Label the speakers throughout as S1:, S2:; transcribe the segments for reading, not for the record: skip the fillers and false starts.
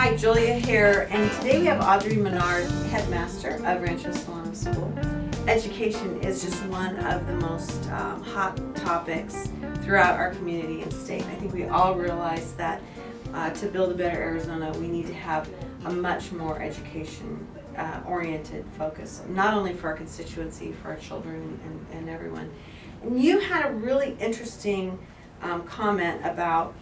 S1: Hi, Julia here, and today we have Audrey Menard, headmaster of Rancho Solano School. Education is just one of the most hot topics throughout our community and state. I think we all realize that to build a better Arizona, we need to have a much more education-oriented focus, not only for our constituency, for our children and everyone. And you had a really interesting comment about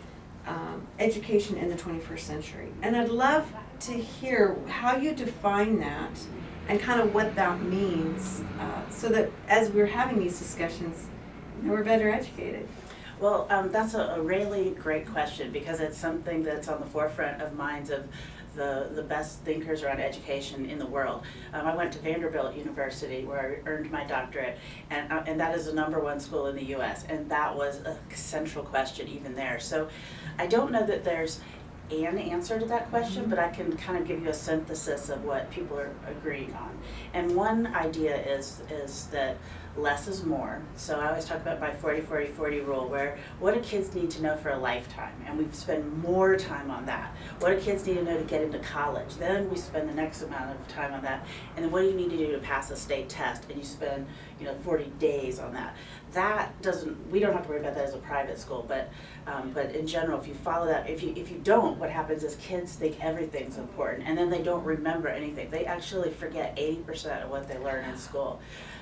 S1: education in the 21st century. And I'd love to hear how you define that and kind of what that means so that as we're having these discussions, we're better educated.
S2: Well, that's a really great question because it's something that's on the forefront of minds of the best thinkers around education in the world. I went to Vanderbilt University where I earned my doctorate, and that is the #1 school in the U.S., and that was a central question even there. So I don't know that there's an answer to that question, but I can kind of give you a synthesis of what people are agreeing on. And one idea is that less is more. So I always talk about my 40-40-40 rule, where what do kids need to know for a lifetime? And we spend more time on that. What do kids need to know to get into college? Then we spend the next amount of time on that. And then what do you need to do to pass a state test? And you spend 40 days on that. We don't have to worry about that as a private school, but in general, if you follow that, if you don't, what happens is kids think everything's important, and then they don't remember anything. They actually forget 80% of what they learn in school.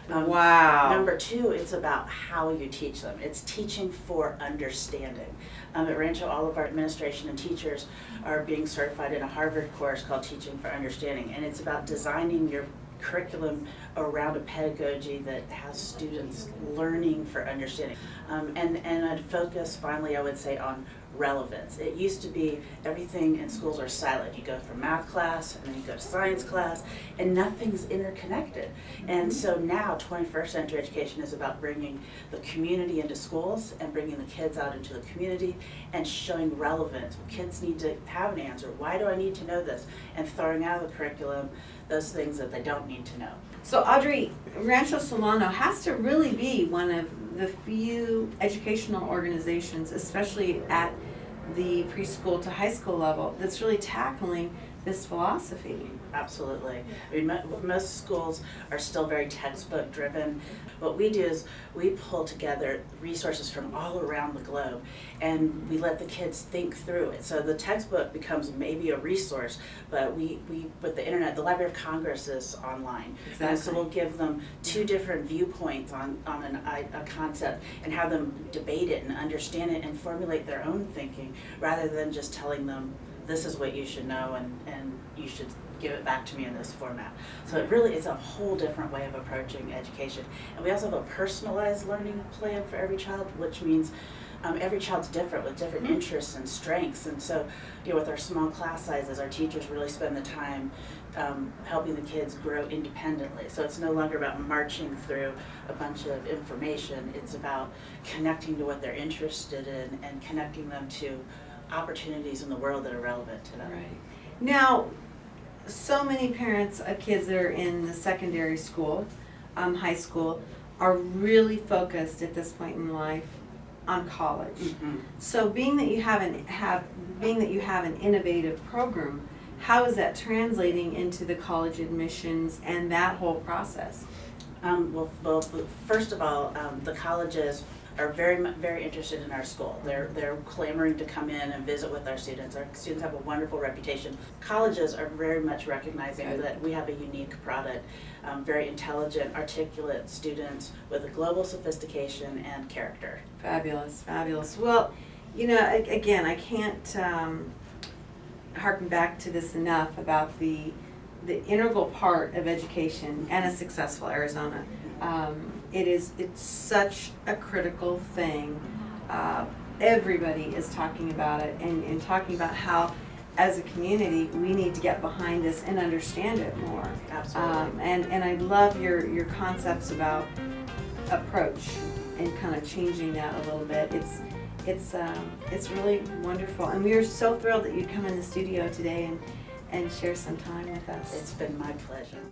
S1: Wow.
S2: Number 2, it's about how you teach them. It's teaching for understanding. At Rancho, all of our administration and teachers are being certified in a Harvard course called Teaching for Understanding, and it's about designing your curriculum around a pedagogy that has students learning for understanding. And I'd focus finally, I would say, on relevance. It used to be everything in schools are siloed. You go from math class and then you go to science class and nothing's interconnected. And so now 21st century education is about bringing the community into schools and bringing the kids out into the community and showing relevance. Kids need to have an answer. Why do I need to know this? And throwing out of the curriculum those things that they don't need to know.
S1: So Audrey, Rancho Solano has to really be one of the few educational organizations, especially at the preschool to high school level, that's really tackling this philosophy.
S2: Absolutely. I mean, most schools are still very textbook driven. What we do is we pull together resources from all around the globe and we let the kids think through it. So the textbook becomes maybe a resource, but we with the internet, the Library of Congress is online.
S1: Exactly.
S2: And so we'll give them 2 different viewpoints on a concept and have them debate it and understand it and formulate their own thinking rather than just telling them this is what you should know and you should give it back to me in this format. So it's a whole different way of approaching education. And we also have a personalized learning plan for every child, which means every child's different with different interests and strengths. And so with our small class sizes, our teachers really spend the time helping the kids grow independently. So it's no longer about marching through a bunch of information. It's about connecting to what they're interested in and connecting them to opportunities in the world that are relevant to them.
S1: Right. Now, so many parents of kids that are in the secondary school, high school, are really focused at this point in life on college.
S2: Mm-hmm.
S1: So being that you have an innovative program, how is that translating into the college admissions and that whole process?
S2: Well, first of all, the colleges are very interested in our school. They're clamoring to come in and visit with our students. Our students have a wonderful reputation. Colleges are very much recognizing that we have a unique product, very intelligent, articulate students with a global sophistication and character.
S1: Fabulous, fabulous. Well, again, I can't harken back to this enough about the integral part of education and a successful Arizona. It's such a critical thing. Everybody is talking about it and talking about how, as a community, we need to get behind this and understand it more.
S2: Absolutely.
S1: And I love your concepts about approach and kind of changing that a little bit. It's really wonderful, and we are so thrilled that you'd come in the studio today and share some time with us.
S2: It's been my pleasure.